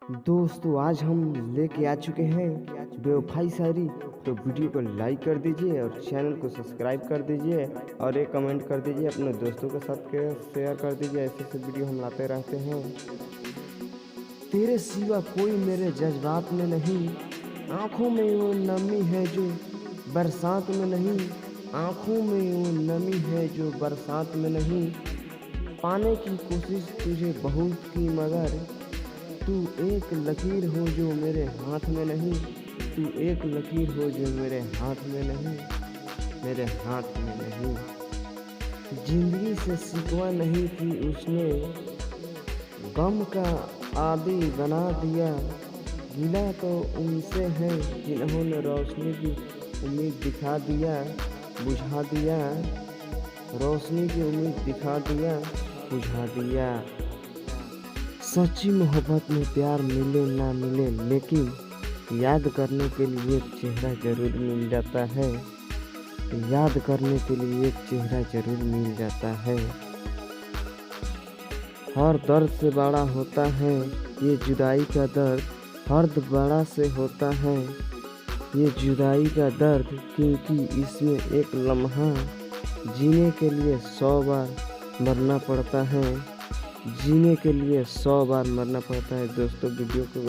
दोस्तों आज हम लेके आ चुके हैं बेवफाई शायरी। तो वीडियो को लाइक कर दीजिए और चैनल को सब्सक्राइब कर दीजिए और एक कमेंट कर दीजिए, अपने दोस्तों के साथ शेयर कर दीजिए। ऐसे ऐसे वीडियो हम लाते रहते हैं। तेरे सिवा कोई मेरे जज्बात में नहीं, आँखों में वो नमी है जो बरसात में नहीं, आँखों में वो नमी है जो बरसात में नहीं। पाने की कोशिश तुझे बहुत की मगर तू एक लकीर हो जो मेरे हाथ में नहीं, तू एक लकीर हो जो मेरे हाथ में नहीं, मेरे हाथ में नहीं। जिंदगी से शिकवा नहीं की उसने, गम का आदी बना दिया। गिला तो उनसे है जिन्होंने रोशनी की उम्मीद दिखा दिया, बुझा दिया। रोशनी की उम्मीद दिखा दिया, बुझा दिया। सच्ची मोहब्बत में प्यार मिले ना मिले, लेकिन याद करने के लिए एक चेहरा जरूर मिल जाता है, याद करने के लिए एक चेहरा जरूर मिल जाता है। हर दर्द से बड़ा होता है ये जुदाई का दर्द, हर बड़ा से होता है ये जुदाई का दर्द, क्योंकि इसमें एक लम्हा जीने के लिए 100 बार मरना पड़ता है, जीने के लिए 100 बार मरना पड़ता है। दोस्तों वीडियो को